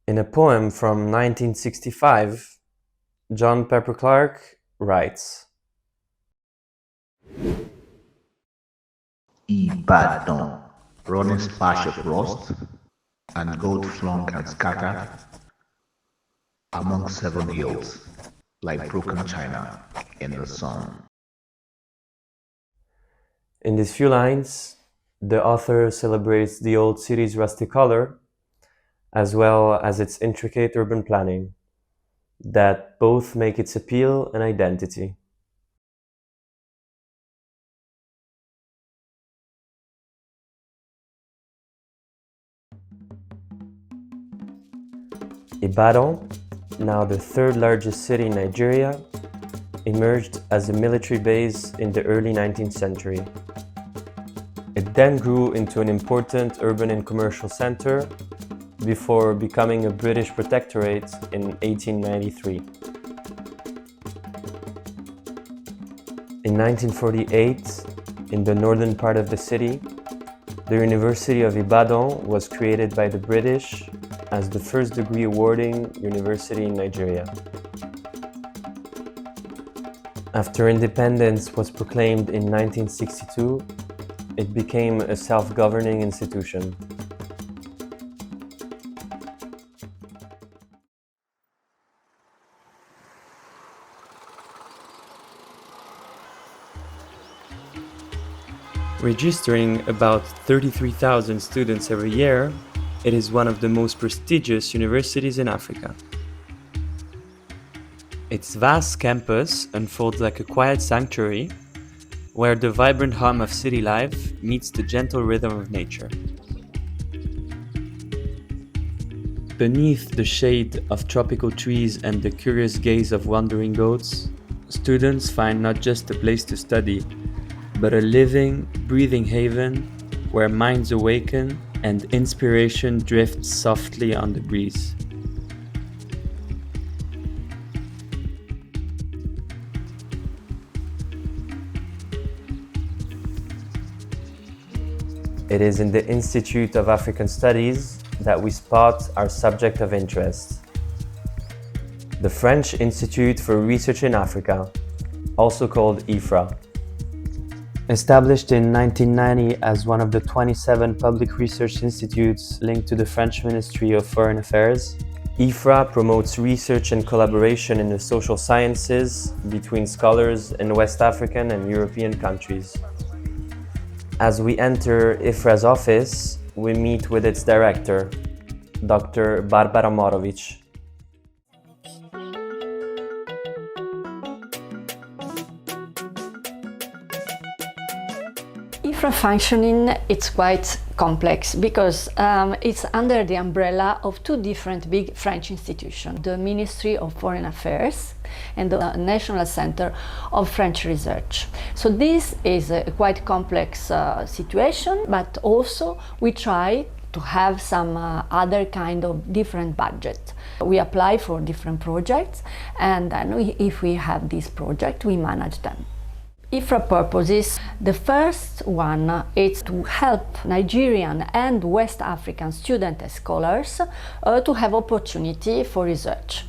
In a poem from 1965, John Pepper Clark writes, Ibadan, running splash of rust, and gold flung and scattered among 7 hills, like broken china in the sun. In these few lines, the author celebrates the old city's rusty color, as well as its intricate urban planning, that both make its appeal and identity. Ibadan, now the third largest city in Nigeria, emerged as a military base in the early 19th century. It then grew into an important urban and commercial center before becoming a British protectorate in 1893. In 1948, in the northern part of the city, the University of Ibadan was created by the British as the first degree awarding university in Nigeria. After independence was proclaimed in 1962, it became a self-governing institution. Registering about 33,000 students every year, it is one of the most prestigious universities in Africa. Its vast campus unfolds like a quiet sanctuary, where the vibrant hum of city life meets the gentle rhythm of nature. Beneath the shade of tropical trees and the curious gaze of wandering goats, students find not just a place to study, but a living, breathing haven where minds awaken and inspiration drifts softly on the breeze. It is in the Institute of African Studies that we spot our subject of interest, the French Institute for Research in Africa, also called IFRA. Established in 1990 as one of the 27 public research institutes linked to the French Ministry of Foreign Affairs, IFRA promotes research and collaboration in the social sciences between scholars in West African and European countries. As we enter IFRA's office, we meet with its director, Dr. Barbara Morovic. IFRA functioning, it's quite complex because it's under the umbrella of two different big French institutions, the Ministry of Foreign Affairs and the National Center of French Research. So this is a quite complex situation, but also we try to have some other kind of different budget. We apply for different projects, and then if we have this project, we manage them. IFRA purposes, the first one is to help Nigerian and West African students and scholars to have opportunity for research,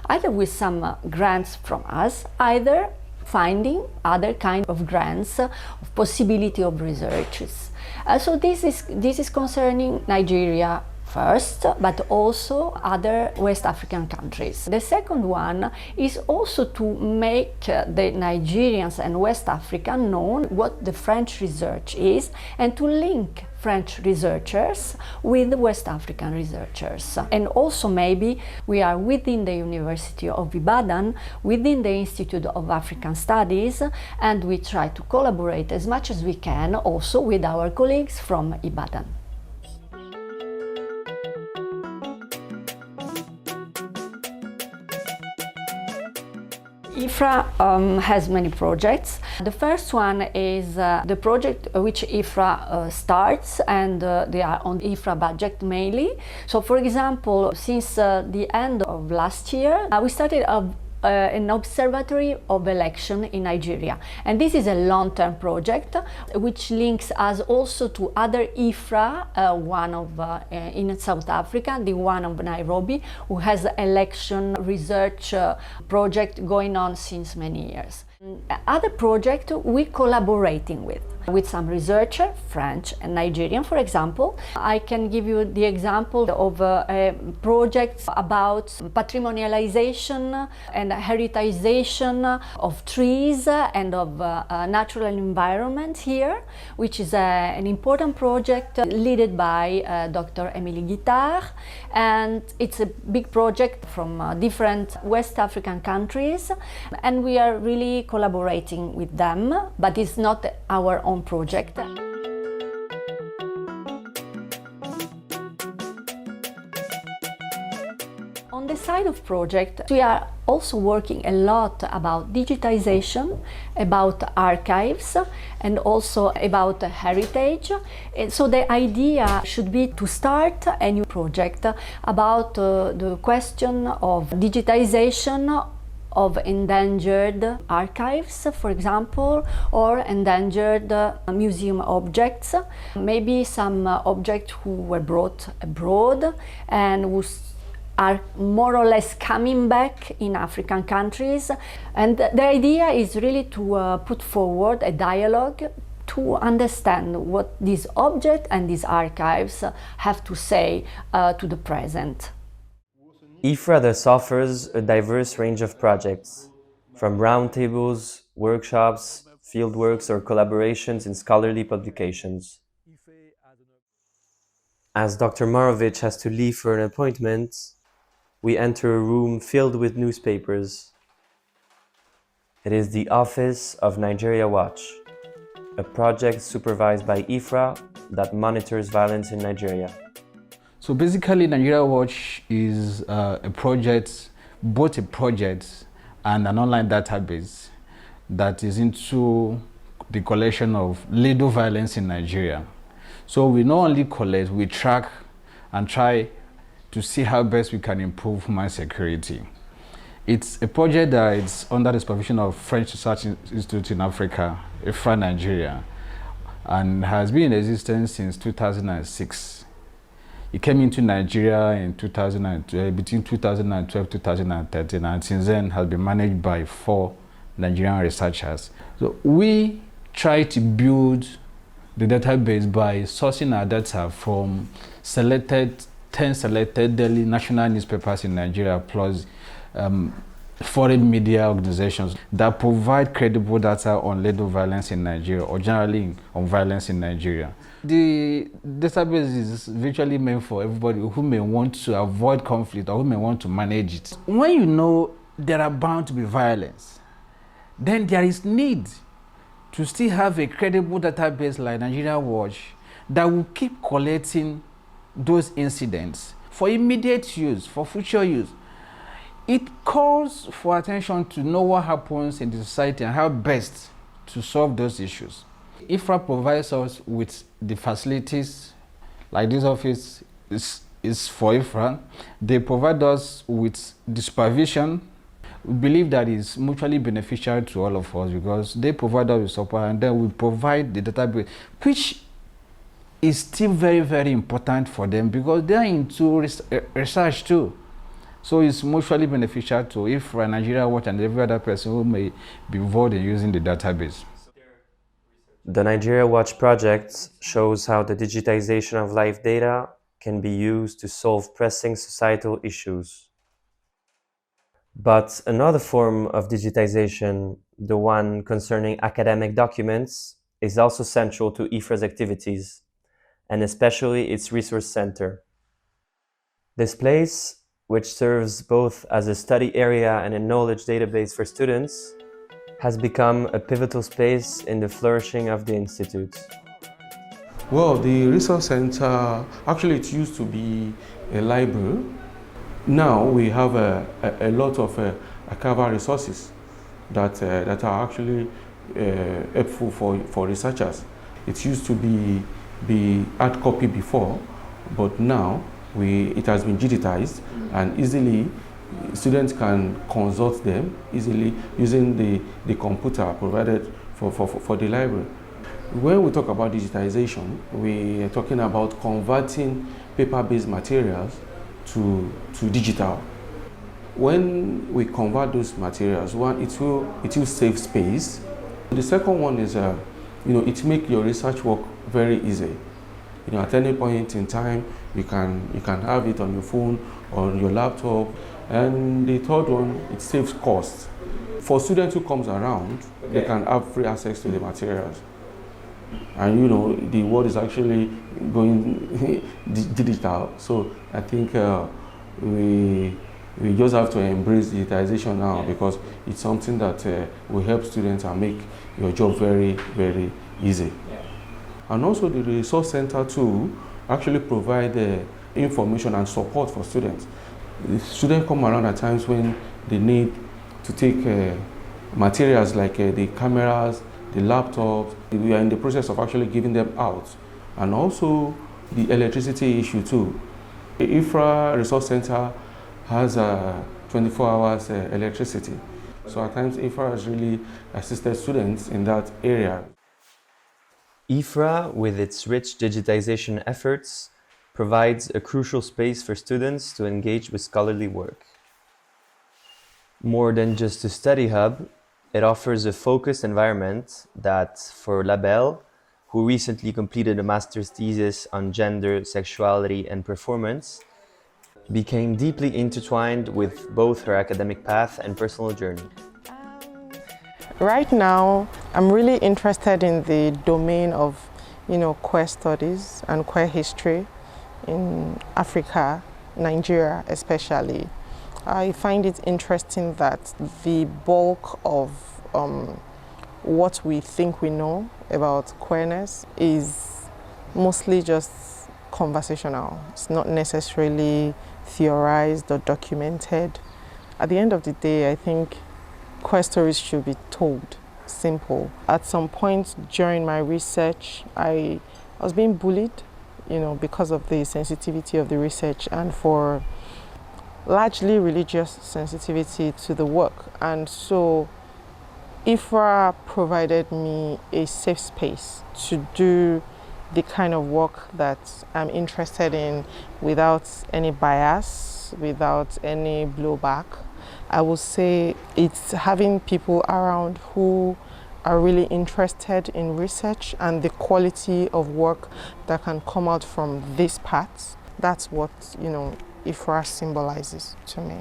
either with some grants from us, either finding other kind of grants of possibility of researches. So this is concerning Nigeria first, but also other West African countries. The second one is also to make the Nigerians and West Africa know what the French research is and to link French researchers with West African researchers. And also maybe we are within the University of Ibadan, within the Institute of African Studies, and we try to collaborate as much as we can also with our colleagues from Ibadan. IFRA has many projects. The first one is the project which IFRA starts, and they are on IFRA budget mainly. So for example, since the end of last year, we started a an observatory of election in Nigeria. And this is a long-term project which links us also to other IFRA, one of in South Africa, the one of Nairobi, who has election research project going on since many years. Other project we're collaborating with some researchers, French and Nigerian, for example. I can give you the example of a project about patrimonialization and heritization of trees and of natural environment here, which is an important project led by Dr. Emily Guittard, and it's a big project from different West African countries, and we are really collaborating with them, but it's not our own project. On the side of project, we are also working a lot about digitization, about archives, and also about heritage. And so the idea should be to start a new project about the question of digitization of endangered archives, for example, or endangered museum objects. Maybe some objects who were brought abroad and who are more or less coming back in African countries. And the idea is really to put forward a dialogue to understand what these objects and these archives have to say to the present. IFRA thus offers a diverse range of projects, from roundtables, workshops, fieldworks, or collaborations in scholarly publications. As Dr. Marovic has to leave for an appointment, we enter a room filled with newspapers. It is the Office of Nigeria Watch, a project supervised by IFRA that monitors violence in Nigeria. So basically, Nigeria Watch is a project, both a project and an online database that is into the collection of legal violence in Nigeria. So we not only collect, we track and try to see how best we can improve human security. It's a project that is under the supervision of French Research Institute in Africa, IFRA-Nigeria, and has been in existence since 2006. It came into Nigeria in between 2012-2013, and since then has been managed by 4 Nigerian researchers. So we try to build the database by sourcing our data from 10 selected daily national newspapers in Nigeria, plus foreign media organizations that provide credible data on legal violence in Nigeria, or generally on violence in Nigeria. The database is virtually meant for everybody who may want to avoid conflict or who may want to manage it. When you know there are bound to be violence, then there is need to still have a credible database like Nigeria Watch that will keep collecting those incidents for immediate use, for future use. It calls for attention to know what happens in the society and how best to solve those issues. IFRA provides us with the facilities, like this office is for IFRA. They provide us with the supervision. We believe that is mutually beneficial to all of us because they provide us with support, and then we provide the database, which is still very, very important for them because they are into research too. So it's mutually beneficial to IFRA, Nigeria Watch, and every other person who may be involved in using the database. The Nigeria Watch project shows how the digitization of live data can be used to solve pressing societal issues. But another form of digitization, the one concerning academic documents, is also central to IFRA's activities, and especially its resource center. This place, which serves both as a study area and a knowledge database for students, has become a pivotal space in the flourishing of the Institute. Well, the Resource Center, actually it used to be a library. Now we have a lot of archival resources that are actually helpful for researchers. It used to be hard copy before, but now it has been digitized and easily Students can consult them easily using the computer provided for the library. When we talk about digitization, we are talking about converting paper-based materials to digital. When we convert those materials, one, it will save space. The second one is, it makes your research work very easy. At any point in time, you can have it on your phone or on your laptop. And the third one, it saves costs. For students who comes around, they can have free access to the materials. And the world is actually going digital. So I think we just have to embrace digitization now, because it's something that will help students and make your job very, very easy. And also the resource center too actually provide information and support for students. The students come around at times when they need to take materials like the cameras, the laptops. We are in the process of actually giving them out. And also the electricity issue too. The IFRA Resource Center has 24 hours electricity. So at times IFRA has really assisted students in that area. IFRA, with its rich digitization efforts, provides a crucial space for students to engage with scholarly work. More than just a study hub, it offers a focused environment that, for Labelle, who recently completed a master's thesis on gender, sexuality, and performance, became deeply intertwined with both her academic path and personal journey. Right now, I'm really interested in the domain of, queer studies and queer history in Africa, Nigeria especially. I find it interesting that the bulk of what we think we know about queerness is mostly just conversational. It's not necessarily theorized or documented. At the end of the day, I think queer stories should be told, simple. At some point during my research, I was being bullied, because of the sensitivity of the research and for largely religious sensitivity to the work. And so IFRA provided me a safe space to do the kind of work that I'm interested in without any bias, without any blowback. I would say it's having people around who are really interested in research and the quality of work that can come out from this path. That's what, IFRA symbolizes to me.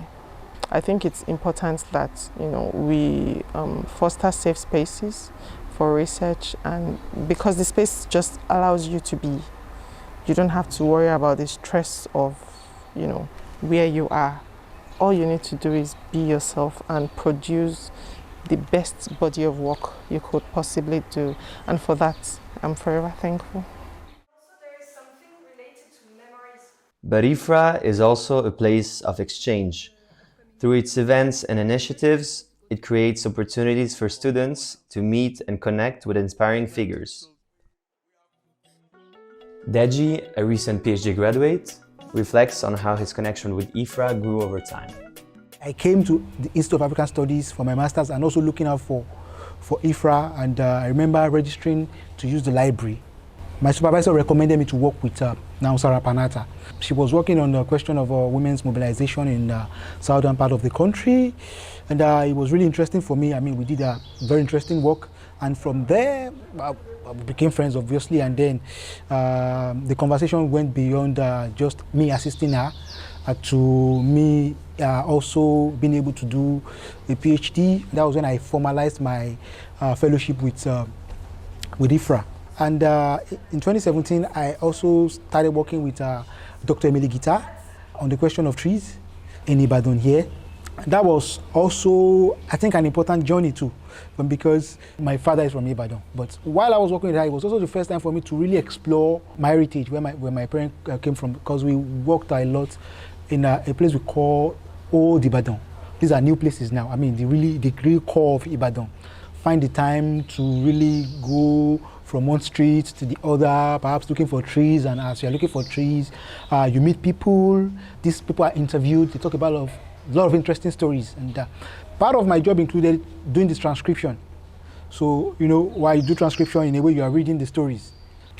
I think it's important that, we foster safe spaces for research, and because the space just allows you to be. You don't have to worry about the stress of, where you are. All you need to do is be yourself and produce the best body of work you could possibly do. And for that, I'm forever thankful. But IFRA is also a place of exchange. Through its events and initiatives, it creates opportunities for students to meet and connect with inspiring figures. Deji, a recent PhD graduate, reflects on how his connection with IFRA grew over time. I came to the Institute of African Studies for my master's and also looking out for IFRA, and I remember registering to use the library. My supervisor recommended me to work with Nausara Panata. She was working on the question of women's mobilization in the southern part of the country, and it was really interesting for me. We did a very interesting work, and from there we became friends, obviously, and then the conversation went beyond just me assisting her to me also being able to do a PhD. That was when I formalized my fellowship with IFRA. And in 2017, I also started working with Dr. Emily Gita on the question of trees in Ibadan here. That was also, I think, an important journey too, because my father is from Ibadan. But while I was working with her, it was also the first time for me to really explore my heritage, where my parents came from, because we worked a lot in a place we call Old Ibadan. These are new places now. The real core of Ibadan. Find the time to really go from one street to the other, perhaps looking for trees, and as you're looking for trees, you meet people. These people are interviewed, they talk about a lot of interesting stories. And part of my job included doing this transcription. So, while you do transcription, in a way you are reading the stories.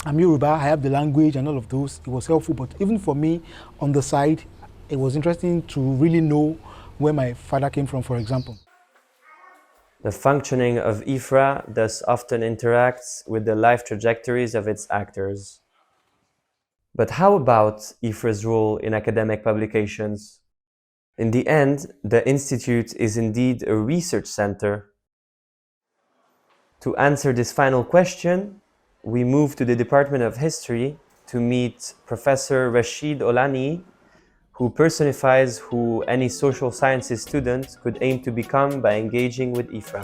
I'm Yoruba, I have the language and all of those. It was helpful, but even for me on the side, it was interesting to really know where my father came from, for example. The functioning of IFRA thus often interacts with the life trajectories of its actors. But how about IFRA's role in academic publications? In the end, the Institute is indeed a research center. To answer this final question, we move to the Department of History to meet Professor Rashid Olani, who personifies who any social sciences student could aim to become by engaging with IFRA.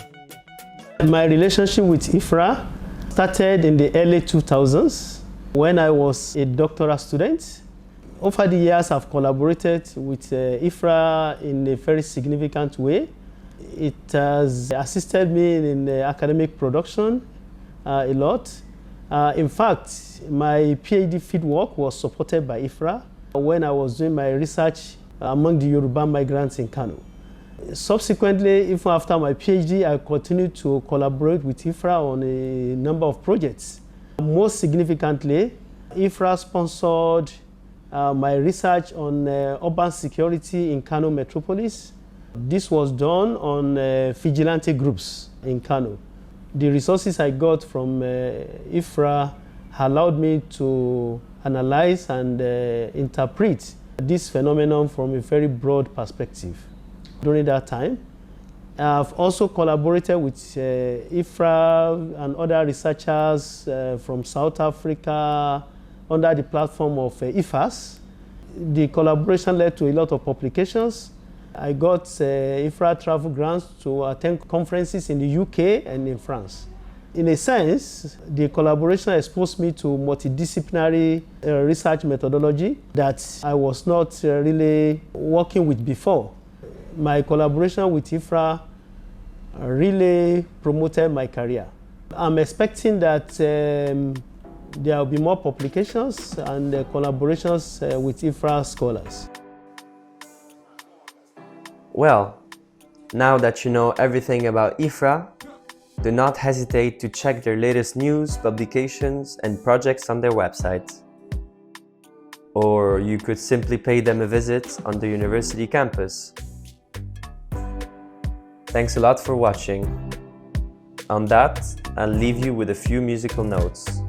My relationship with IFRA started in the early 2000s when I was a doctoral student. Over the years, I've collaborated with IFRA in a very significant way. It has assisted me in academic production a lot. In fact, my PhD fieldwork was supported by IFRA when I was doing my research among the Yoruba migrants in Kano. Subsequently, even after my PhD, I continued to collaborate with IFRA on a number of projects. Most significantly, IFRA sponsored my research on urban security in Kano metropolis. This was done on vigilante groups in Kano. The resources I got from IFRA allowed me to analyze and interpret this phenomenon from a very broad perspective. During that time, I've also collaborated with IFRA and other researchers from South Africa under the platform of IFAS. The collaboration led to a lot of publications. I got IFRA travel grants to attend conferences in the UK and in France. In a sense, the collaboration exposed me to multidisciplinary research methodology that I was not really working with before. My collaboration with IFRA really promoted my career. I'm expecting that there will be more publications and collaborations with IFRA scholars. Well, now that you know everything about IFRA, do not hesitate to check their latest news, publications, and projects on their website. Or you could simply pay them a visit on the university campus. Thanks a lot for watching. On that, I'll leave you with a few musical notes.